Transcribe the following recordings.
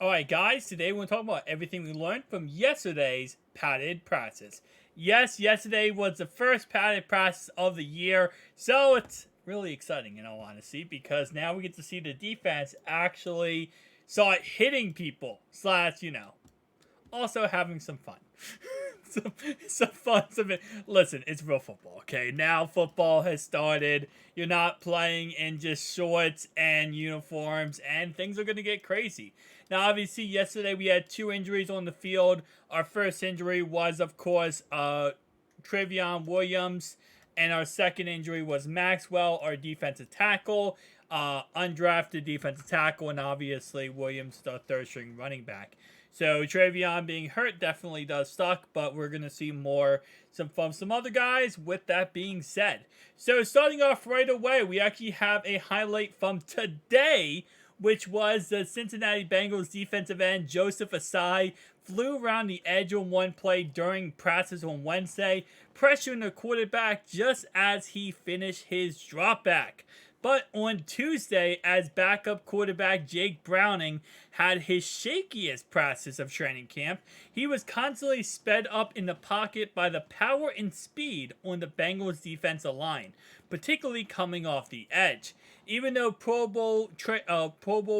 Alright guys, today we're going to talk about everything we learned from yesterday's padded practice. Yes, yesterday was the first padded practice of the year, so it's really exciting in all honesty because now we get to see the defense actually start hitting people, also having some fun. some, some fun. Listen, it's real football, okay? Now football has started. You're not playing in just shorts and uniforms, and things are going to get crazy. Now, obviously, yesterday we had two injuries on the field. Our first injury was, of course, Trevion Williams, and our second injury was Maxwell, our defensive tackle, undrafted defensive tackle, and obviously Williams, the third string running back. So Trevion being hurt definitely does suck, but we're gonna see more from some other guys. With that being said, so starting off right away, we actually have a highlight from today, which was the Cincinnati Bengals defensive end Joseph Asai flew around the edge on one play during practice on Wednesday, pressuring the quarterback just as he finished his dropback. But on Tuesday, as backup quarterback Jake Browning had his shakiest practice of training camp, he was constantly sped up in the pocket by the power and speed on the Bengals defensive line, particularly coming off the edge. Even though Pro Bowl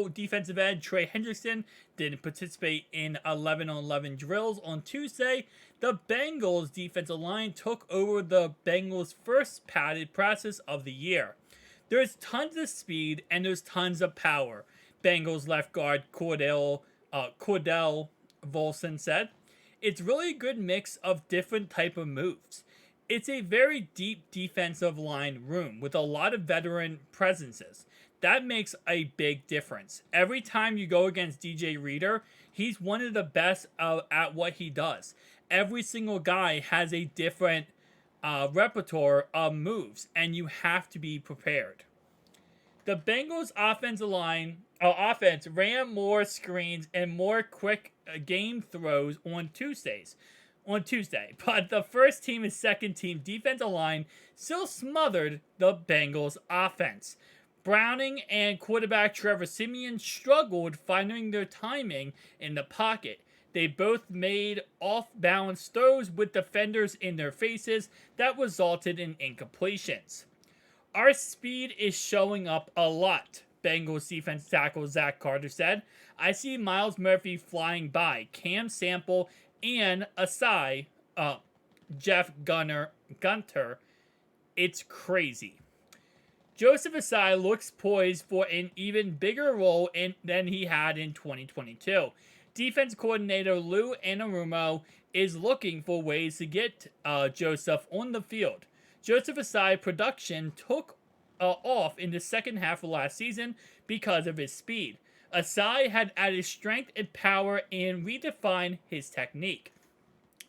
defensive end Trey Hendrickson didn't participate in 11-on-11 drills on Tuesday, the Bengals defensive line took over the Bengals' first padded practice of the year. There's tons of speed and there's tons of power, Bengals left guard Cordell Volson said. It's really a good mix of different type of moves. It's a very deep defensive line room with a lot of veteran presences. That makes a big difference. Every time you go against DJ Reader, he's one of the best at what he does. Every single guy has a different repertoire of moves, and you have to be prepared. The Bengals' offense ran more screens and more quick game throws on Tuesday, but the first team and second team defensive line still smothered the Bengals' offense. Browning and quarterback Trevor Siemian struggled finding their timing in the pocket. They both made off-balance throws with defenders in their faces that resulted in incompletions. Our speed is showing up a lot, Bengals defense tackle Zach Carter said. I see Myles Murphy flying by, Cam Sample, and Asai, Jeff Gunter. It's crazy. Joseph Asai looks poised for an even bigger role than he had in 2022. Defense coordinator Lou Anarumo is looking for ways to get Joseph on the field. Joseph Asai production took off in the second half of last season because of his speed. Asai had added strength and power and redefined his technique.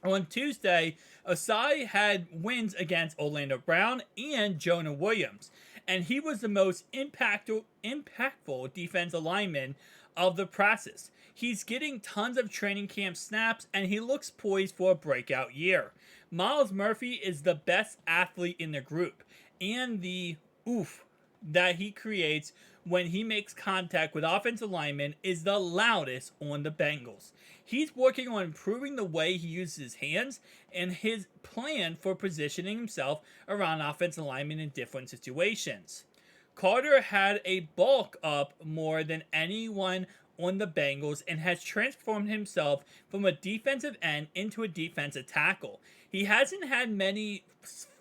On Tuesday, Asai had wins against Orlando Brown and Jonah Williams, and he was the most impactful defensive lineman of the process. He's getting tons of training camp snaps, and he looks poised for a breakout year. Myles Murphy is the best athlete in the group, and the oof that he creates when he makes contact with offensive linemen is the loudest on the Bengals. He's working on improving the way he uses his hands and his plan for positioning himself around offensive linemen in different situations. Carter had a bulk up more than anyone on the Bengals and has transformed himself from a defensive end into a defensive tackle. He hasn't had many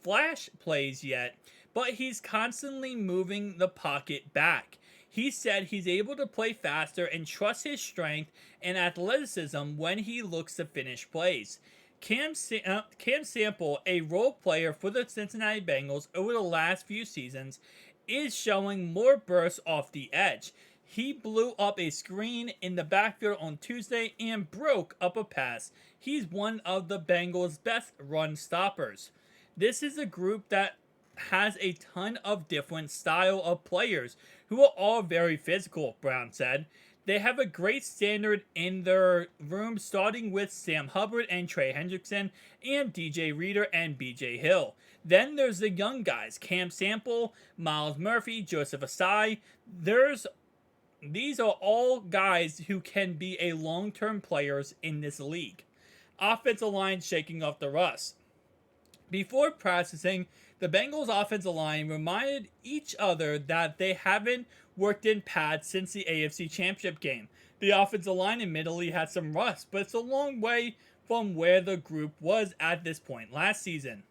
flash plays yet, but he's constantly moving the pocket back. He said he's able to play faster and trust his strength and athleticism when he looks to finish plays. Cam Sample, a role player for the Cincinnati Bengals over the last few seasons, is showing more bursts off the edge. He blew up a screen in the backfield on Tuesday and broke up a pass. He's one of the Bengals' best run stoppers. This is a group that has a ton of different style of players who are all very physical, Brown said. They have a great standard in their room, starting with Sam Hubbard and Trey Hendrickson and DJ Reader and BJ Hill. Then there's the young guys, Cam Sample, Myles Murphy, Joseph Asai. There's these are all guys who can be a long-term players in this league. Offensive line shaking off the rust. Before practicing, the Bengals offensive line reminded each other that they haven't worked in pads since the AFC Championship game. The offensive line admittedly had some rust, but it's a long way from where the group was at this point last season.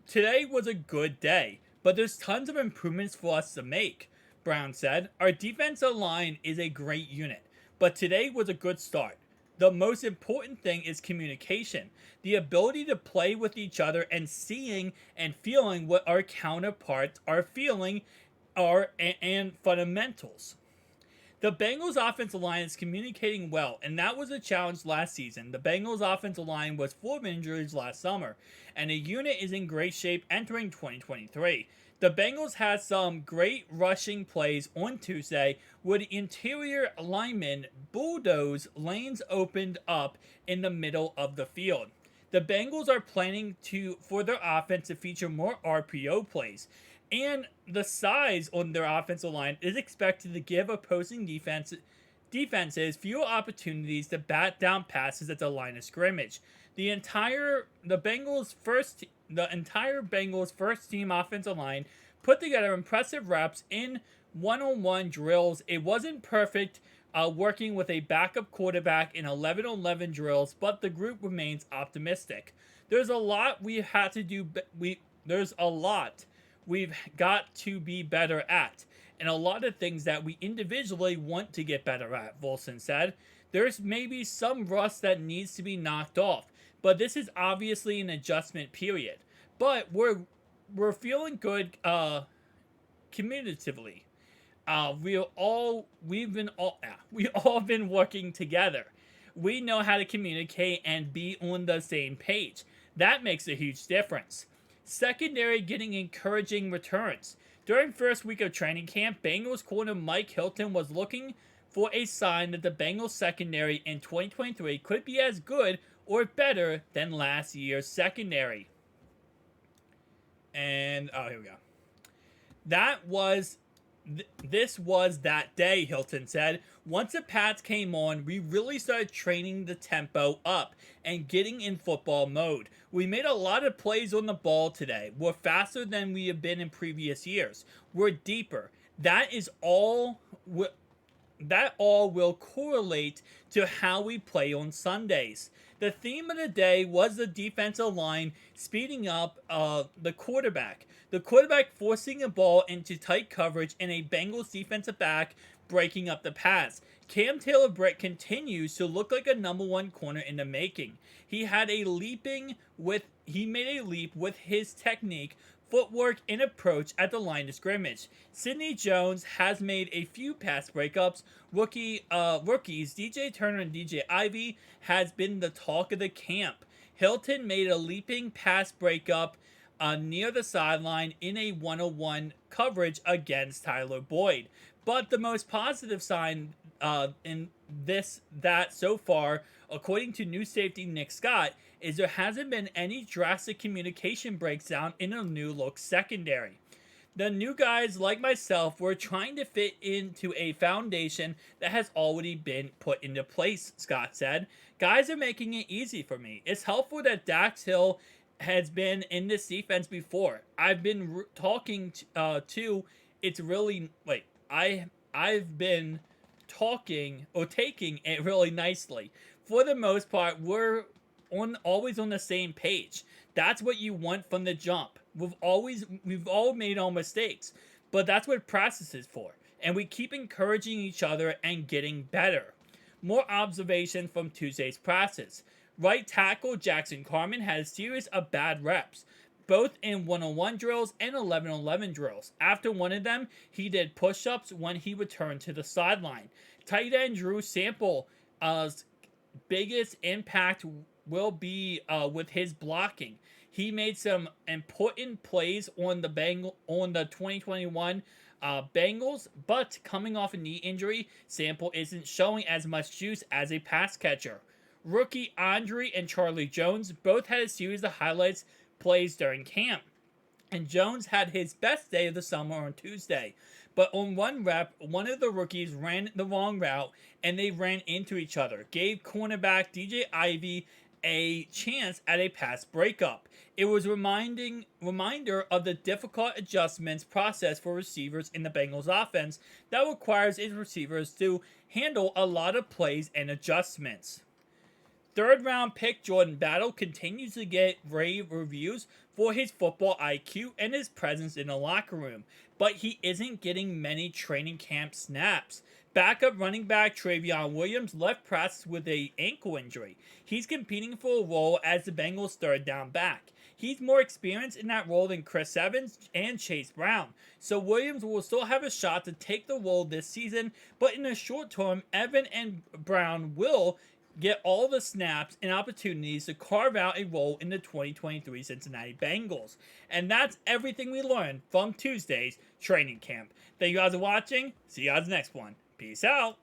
Today was a good day, but there's tons of improvements for us to make, Brown said. Our defensive line is a great unit, but today was a good start. The most important thing is communication, the ability to play with each other and seeing and feeling what our counterparts are feeling are and fundamentals. The Bengals offensive line is communicating well, and that was a challenge last season. The Bengals offensive line was full of injuries last summer, and the unit is in great shape entering 2023. The Bengals had some great rushing plays on Tuesday with interior linemen bulldoze lanes opened up in the middle of the field. The Bengals are planning for their offense to feature more RPO plays, and the size on their offensive line is expected to give opposing defenses fewer opportunities to bat down passes at the line of scrimmage. The entire Bengals first team offensive line put together impressive reps in one-on-one drills. It wasn't perfect working with a backup quarterback in 11-on-11 drills, but the group remains optimistic. There's a lot we had to do. There's a lot we've got to be better at, and a lot of things that we individually want to get better at, Volson said. There's maybe some rust that needs to be knocked off, but this is obviously an adjustment period. But we're feeling good communicatively. We all been working together. We know how to communicate and be on the same page. That makes a huge difference. Secondary getting encouraging returns. During first week of training camp, Bengals corner Mike Hilton was looking for a sign that the Bengals secondary in 2023 could be as good or better than last year's secondary. And here we go. This was that day, Hilton said. Once the Pats came on, we really started training the tempo up and getting in football mode. We made a lot of plays on the ball today. We're faster than we have been in previous years. We're deeper. That all will correlate to how we play on Sundays. The theme of the day was the defensive line speeding up the quarterback. The quarterback forcing a ball into tight coverage and a Bengals defensive back breaking up the pass. Cam Taylor-Britt continues to look like a number one corner in the making. He made a leap with his technique, footwork, and approach at the line of scrimmage. Sidney Jones has made a few pass breakups. Rookies DJ Turner and DJ Ivy has been the talk of the camp. Hilton made a leaping pass breakup near the sideline in a 101 coverage against Tyler Boyd. But the most positive sign that so far, according to new safety Nick Scott, is there hasn't been any drastic communication breakdown in a new look secondary. The new guys, like myself, were trying to fit into a foundation that has already been put into place, Scott said. Guys are making it easy for me. It's helpful that Dax Hill has been in this defense before. I've been talking to it's really like I've been talking or taking it really nicely. For the most part, we're always on the same page. That's what you want from the jump. We've all made our mistakes, but that's what practice is for. And we keep encouraging each other and getting better. More observations from Tuesday's practice. Right tackle Jackson Carman had a series of bad reps, both in one-on-one drills and 11-on-11 drills. After one of them, he did push-ups when he returned to the sideline. Tight end Drew Sample's biggest impact will be with his blocking. He made some important plays on the 2021 Bengals, but coming off a knee injury, Sample isn't showing as much juice as a pass catcher. Rookie Andre and Charlie Jones both had a series of highlights plays during camp, and Jones had his best day of the summer on Tuesday. but on one rep, one of the rookies ran the wrong route and they ran into each other. Gave cornerback DJ Ivy a chance at a pass breakup. It was a reminder of the difficult adjustments process for receivers in the Bengals offense that requires its receivers to handle a lot of plays and adjustments. Third round pick Jordan Battle continues to get rave reviews for his football IQ and his presence in the locker room, but he isn't getting many training camp snaps. Backup running back Travion Williams left practice with an ankle injury. He's competing for a role as the Bengals' third down back. He's more experienced in that role than Chris Evans and Chase Brown, so Williams will still have a shot to take the role this season, but in the short term, Evan and Brown will get all the snaps and opportunities to carve out a role in the 2023 Cincinnati Bengals. And that's everything we learned from Tuesday's training camp. Thank you guys for watching. See you guys next one. Peace out.